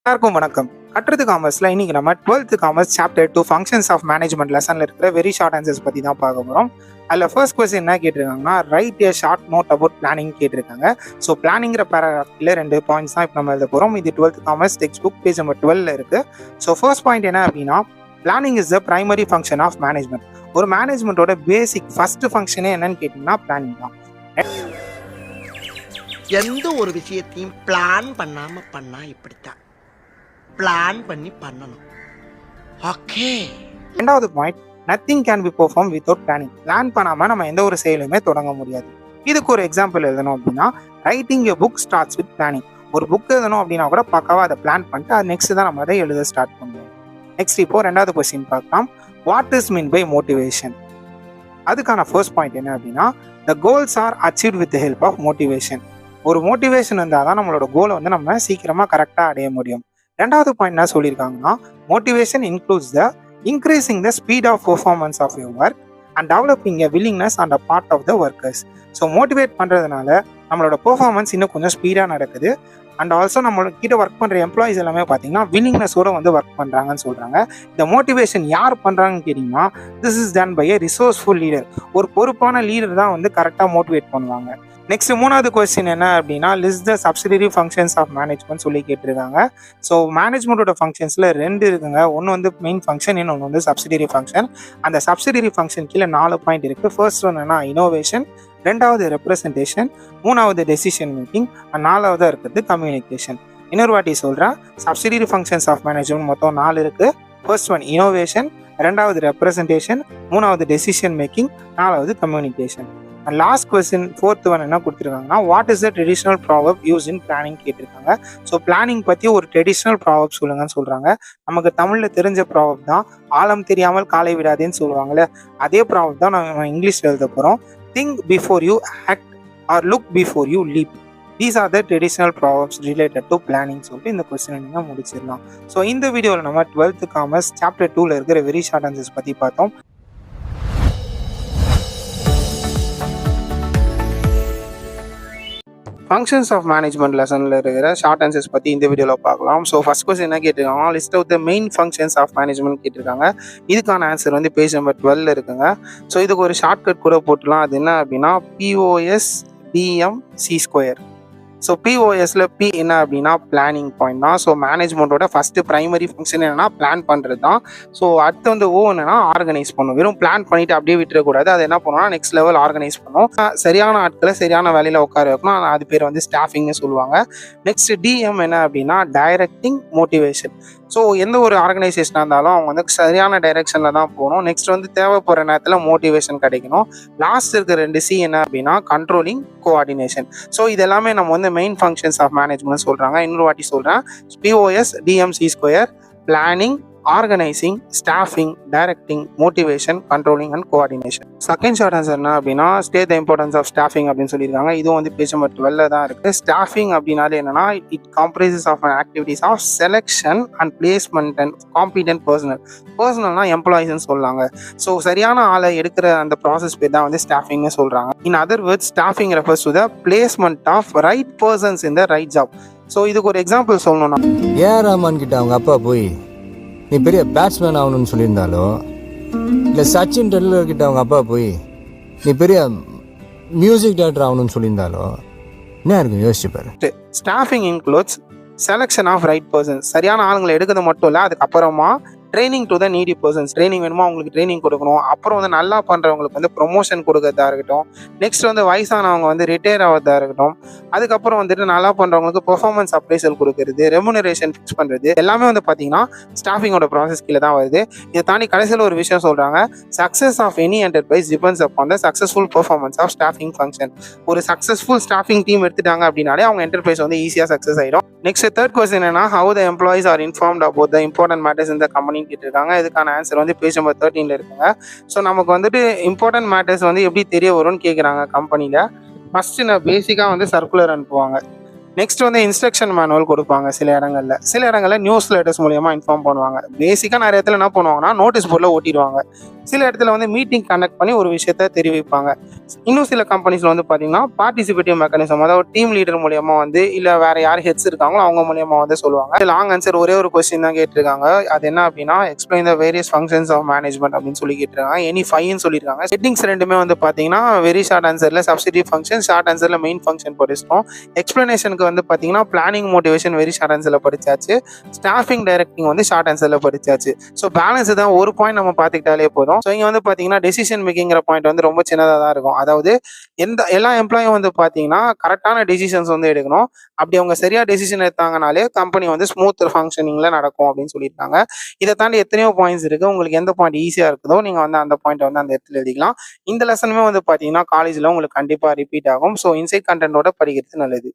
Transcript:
எல்லாருக்கும் வணக்கம். கட்டுறது காமர்ஸ்ல இன்னைக்கு நம்ம 12th commerce chapter 2 functions of management லெசன்ல இருக்கிற வெரி ஷார்ட் ஆன்சர்ஸ் பத்தி தான் பார்க்க போறோம். அதில் ஃபர்ஸ்ட் கொஸ்டின் என்ன கேட்டிருக்காங்கன்னா, write a short note about planning கேட்டிருக்காங்க. ஸோ பிளானிங்கிற பேராகிராஃபில் 2 பாயிண்ட்ஸ் தான் இப்போ நம்ம எழுத போகிறோம். இது 12th commerce text book page number 12ல இருக்கு. ஸோ ஃபர்ஸ்ட் பாயிண்ட் என்ன அப்படின்னா, planning is the primary function of management. ஒரு மேனேஜ்மெண்ட்டோட பேசிக் ஃபர்ஸ்ட் ஃபங்க்ஷனே என்னன்னு கேட்டிங்கன்னா பிளானிங் தான். எந்த ஒரு விஷயத்தையும் பிளான் பண்ணாம பண்ணா இப்படித்தான் பிளான் பண்ணி பண்ணணும். ஓகே. ரெண்டாவது point, nothing can be perform without planning. Plan பண்ணாமல் நம்ம எந்த ஒரு செயலுமே தொடங்க முடியாது. இதுக்கு ஒரு எக்ஸாம்பிள் எழுதணும் அப்படின்னா, writing a book starts with planning. ஒரு புக் எழுதணும் அப்படின்னா கூட பக்காவாக அதை பிளான் பண்ணிட்டு அது நெக்ஸ்ட் தான் நம்ம அதை எழுத ஸ்டார்ட் பண்ணுவோம். நெக்ஸ்ட் இப்போ ரெண்டாவது கொஸ்டின் பார்க்கலாம். What is meant by motivation? அதுக்கான ஃபர்ஸ்ட் பாயிண்ட் என்ன அப்படின்னா, the goals are achieve with help of motivation. ஒரு மோட்டிவேஷன் இருந்தால் தான் நம்மளோட கோலை வந்து நம்ம சீக்கிரமாக கரெக்டாக அடைய முடியும். ரெண்டாவது பாயிண்ட் என்ன சொல்லியிருக்காங்கன்னா, motivation includes the increasing the speed of performance of your work and developing a willingness and a part of the workers. So motivate பண்ணுறதுனால நம்மளோட பெர்ஃபார்மன்ஸ் இன்னும் கொஞ்சம் ஸ்பீடாக நடக்குது. அண்ட் ஆல்சோ நம்மளோட கிட்ட ஒர்க் பண்ணுற எம்ப்ளாயிஸ் எல்லாமே பார்த்தீங்கன்னா வில்லிங்னஸோட வந்து ஒர்க் பண்ணுறாங்கன்னு சொல்கிறாங்க. இந்த மோட்டிவேஷன் யார் பண்ணுறாங்கன்னு கேட்டிங்கன்னா, this is done by a resourceful leader. ஒரு பொறுப்பான லீடர் தான் வந்து கரெக்டாக மோட்டிவேட் பண்ணுவாங்க. நெக்ஸ்ட் மூணாவது கொஸ்டின் என்ன அப்படின்னா, list the subsidiary functions of management சொல்லி கேட்டிருக்காங்க. ஸோ மேனேஜ்மெண்ட்டோட ஃபங்க்ஷன்ஸில் 2 இருக்குங்க. ஒன்று வந்து மெயின் ஃபங்க்ஷன், இன்னொன்று வந்து சப்சிடரி ஃபங்க்ஷன். அந்த சப்சிடரி ஃபங்க்ஷன் கீழே 4 பாயிண்ட் இருக்குது. ஃபர்ஸ்ட் ஒன் என்ன, இனோவேஷன். ரெண்டாவது ரெப்ரசன்டேஷன். மூணாவது டெசிஷன் மேக்கிங். நாலாவது இருக்கிறது கம்யூனிகேஷன். இன்னொரு வாட்டி சொல்கிறேன், சப்சிடரி ஃபங்க்ஷன்ஸ் ஆஃப் மேனேஜ்மெண்ட் மொத்தம் 4 இருக்குது. ஃபர்ஸ்ட் ஒன் இனோவேஷன், ரெண்டாவது ரெப்ரசன்டேஷன், மூணாவது டெசிஷன் மேக்கிங், நாலாவது communication. Last question fourth one என்ன கொடுத்துருக்காங்கன்னா, what is the traditional proverb use in planning கேட்டிருக்காங்க. ஸோ பிளானிங் பற்றி ஒரு ட்ரெடிஷ்னல் ப்ராவர்ப் சொல்லுங்கன்னு சொல்கிறாங்க. நமக்கு தமிழில் தெரிஞ்ச ப்ராவர்ப் தான், ஆழம் தெரியாமல் காலை விடாதேன்னு சொல்லுவாங்கள்ல, அதே ப்ராவர்ப் தான் நம்ம இங்கிலீஷில் எழுத போகிறோம். Think before you act or look before you leap. These are the traditional proverbs related to planning சொல்லிட்டு இந்த கொஸ்டினை நீங்கள் முடிச்சிடலாம். ஸோ இந்த வீடியோவில் நம்ம 12th காமர்ஸ் சாப்டர் 2ல இருக்கிற வெரி ஷார்ட் ஆன்சர்ஸ் பற்றி பார்த்தோம். ஃபங்க்ஷன்ஸ் ஆஃப் மேனேஜ்மெண்ட் லெசனில் இருக்கிற ஷார்ட் ஆன்சர்ஸ் பற்றி இந்த வீடியோவில் பார்க்கலாம். ஸோ ஃபர்ஸ்ட் கொஸ்டின் என்ன கேட்டிருக்காங்க, list of the main functions of management கேட்டிருக்காங்க. இதுக்கான ஆன்சர் வந்து பேஜ் நம்பர் 12ல இருக்குங்க. ஸோ இதுக்கு ஒரு ஷார்ட்கட் கூட போட்டுலாம். அது என்ன அப்படின்னா, POS DMC². ஸோ POSல P என்ன அப்படின்னா பிளானிங் பாயிண்ட் தான். ஸோ மேனேஜ்மெண்ட்டோட ஃபஸ்ட்டு ப்ரைமரி ஃபங்க்ஷன் என்னன்னா பிளான் பண்ணுறது தான். ஸோ அடுத்து வந்து O என்னன்னா ஆர்கனைஸ் பண்ணும். வெறும் பிளான் பண்ணிட்டு அப்படியே விட்டுறக்கூடாது. அது என்ன பண்ணுவோம்னா நெக்ஸ்ட் லெவல் ஆர்கனைஸ் பண்ணும். சரியான ஆட்களை சரியான வேலையில் உட்கார வைக்கணும். அது பேர் வந்து ஸ்டாஃபிங்னு சொல்லுவாங்க. நெக்ஸ்ட் DM என்ன அப்படின்னா டைரக்டிங் மோட்டிவேஷன். ஸோ எந்த ஒரு ஆர்கனைசேஷனாக இருந்தாலும் அவங்க வந்து சரியான டைரெக்ஷனில் தான் போகணும். நெக்ஸ்ட் வந்து தேவைப்படுற நேரத்தில் மோட்டிவேஷன் கிடைக்கணும். லாஸ்ட் இருக்கிற 2 C என்ன அப்படின்னா கண்ட்ரோலிங், கோஆர்டினேஷன். ஸோ இது எல்லாமே நம்ம வந்து மெயின் ஃபங்க்ஷன்ஸ் ஆஃப் மேனேஜ்மெண்ட் சொல்கிறாங்க. இன்னொரு வாட்டி சொல்கிறேன், POS DMC², planning, organising, staffing, directing, motivation, controlling and coordination. Second short answer என்ன அப்படின்னா, state the importance of staffing அப்படின்னு சொல்லியிருக்காங்க. இதுவும் வந்து பேஜ் நம்பர் 12ல தான் இருக்குது. ஸ்டாஃபிங் அப்படின்னாலே என்னன்னா, it comprises of an activities of selection and placement and competent பர்சனல்னா எம்ப்ளாயிஸ்ன்னு சொல்லுவாங்க. ஸோ சரியான ஆளை எடுக்கிற அந்த ப்ராசஸ் பேர் தான் வந்து ஸ்டாஃபிங்னு சொல்கிறாங்க. In other words, staffing refers to the placement of right persons in the right job. So இதுக்கு ஒரு எக்ஸாம்பிள் சொல்லணும்னா, ரஹ்மான் கிட்ட அவங்க அப்பா போய் நீ பெரிய பேட்ஸ்மேன் ஆகணும்னு சொல்லியிருந்தாலோ, இல்லை சச்சின் டெண்டுல்கர் கிட்ட அவங்க அப்பா போய் நீ பெரிய மியூசிக் டைரக்டர் ஆகணும்னு சொல்லியிருந்தாலோ என்ன இருக்கும் யோசிச்சுப்பாரு. Staffing includes selection of right persons. சரியான ஆளுங்களை எடுக்கிறது மட்டும் இல்லை, அதுக்கப்புறமா training to the needy persons. Training வேணுமா அவங்களுக்கு ட்ரைனிங் கொடுக்கணும். அப்புறம் வந்து நல்லா பண்ணுறவங்களுக்கு வந்து ப்ரொமோஷன் கொடுக்கறதா இருக்கட்டும். நெக்ஸ்ட் வந்து வயசானவங்க வந்து ரிட்டையர் ஆகிறதா இருக்கட்டும். அதுக்கப்புறம் வந்துட்டு நல்லா பண்ணுறவங்களுக்கு பெர்ஃபார்மன்ஸ் அப்ரைசல் கொடுக்கறது, ரெமுனரேஷன் ஃபிக்ஸ் பண்ணுறது, எல்லாமே வந்து பார்த்தீங்கன்னா ஸ்டாஃபிங்கோட ப்ராசஸ் கீழே தான் வருது. இதை தாண்டி கடைசியில் ஒரு விஷயம் சொல்கிறாங்க, success of any enterprise depends upon the successful performance of staffing function. ஒரு சக்ஸஸ்ஃபுல் ஸ்டாஃபிங் டீம் எடுத்துட்டாங்க அப்படின்னாலே அவங்க என்டர்பிரைஸ் வந்து ஈஸியாக சக்ஸஸ் ஆகிடும். நெக்ஸ்ட் தேர்ட் கொஸ்டின் என்னன்னா, how the employees are informed about the important matters இந்த கம்பெனி கேட்டிருக்காங்க. இதுக்கான ஆன்சர் வந்து பேஜ் நம்பர் 13ல இருக்குங்க. ஸோ நமக்கு வந்துட்டு இம்பார்ட்டன்ட் மேட்டர்ஸ் வந்து எப்படி தெரிய வரும்னு கேட்குறாங்க கம்பெனியில். ஃபர்ஸ்ட் பேசிக்காக வந்து சர்க்குலர் அனுப்புவாங்க. நெக்ஸ்ட் வந்து இன்ஸ்ட்ரக்ஷன் மேனுவல் கொடுப்பாங்க. சில இடங்களில் நியூஸ் லெட்டர்ஸ் மூலியமாக இன்ஃபார்ம் பண்ணுவாங்க. பேசிக்காக நிறைய இடத்துல என்ன பண்ணுவாங்கன்னா நோட்டீஸ் போர்டில் ஓட்டிடுவாங்க. சில இடத்துல வந்து மீட்டிங் கண்டக்ட் பண்ணி ஒரு விஷயத்த தெரிவிப்பாங்க. இன்னும் சில கம்பெனிஸ்ல வந்து பாத்தீங்கன்னா பார்ட்டிசிபேட்டிவ் மெக்கானிசம், அதாவது டீம் லீடர் மூலியமா வந்து இல்ல வேற யார் ஹெட்ஸ் இருக்காங்களோ அவங்க மூலியமா வந்து சொல்லுவாங்க. லாங் ஆன்சர் ஒரே ஒரு கொஸ்டின் தான் கேட்டிருக்காங்க. அது என்ன அப்படின்னா explain the various functions of management அப்படின்னு சொல்லி கேட்டிருக்காங்க. எனி 5ன்னு சொல்லியிருக்காங்க. செட்டிங்ஸ் ரெண்டுமே வந்து பாத்தீங்கன்னா வெரி ஷார்ட் ஆன்சர்ல சப்சிடிவ் ஃபங்க்ஷன், ஷார்ட் ஆன்சர்ல மெயின் ஃபங்க்ஷன் படிச்சிட்டோம். எக்ஸ்பிளனேஷனுக்கு வந்து பாத்தீங்கன்னா பிளானிங் மோட்டிவேஷன் வெரி ஷார்ட் ஆன்சர்ல படிச்சாச்சு. ஸ்டாஃபிங் டைரக்டிங் வந்து ஷார்ட் ஆன்சர்ல படிச்சாச்சு. ஸோ பேலன்ஸ் தான் ஒரு பாயிண்ட் நம்ம பார்த்துக்கிட்டாலே போதும். ஸோ இங்க வந்து பாத்தீங்கன்னா டெசிஷன் மேக்கிங்கிற பாயிண்ட் வந்து ரொம்ப சின்னதாக தான் இருக்கும். அதாவது எல்லா எம்ப்ளாயும் வந்து பாத்தீங்கன்னா கரெக்டான டெசிஷன்ஸ் வந்து எடுக்கணும். அப்படி அவங்க சரியா டெசிஷன் எடுத்தாங்கனாலே கம்பெனி வந்து ஸ்மூத் ஃபங்க்ஷனிங்ல நடக்கும் அப்படின்னு சொல்லியிருக்காங்க. இதை தாண்டி எத்தனையோ பாயிண்ட்ஸ் இருக்கு. உங்களுக்கு எந்த பாயிண்ட் ஈஸியா இருக்குதோ நீங்க வந்து அந்த பாயிண்ட் வந்து அந்த இடத்துல எழுதிக்கலாம். இந்த லெசனுமே வந்து பாத்தீங்கன்னா காலேஜ்ல உங்களுக்கு கண்டிப்பா ரிப்பீட் ஆகும். ஸோ இன்சைட் கண்டென்ட்டோட படிக்கிறது நல்லது.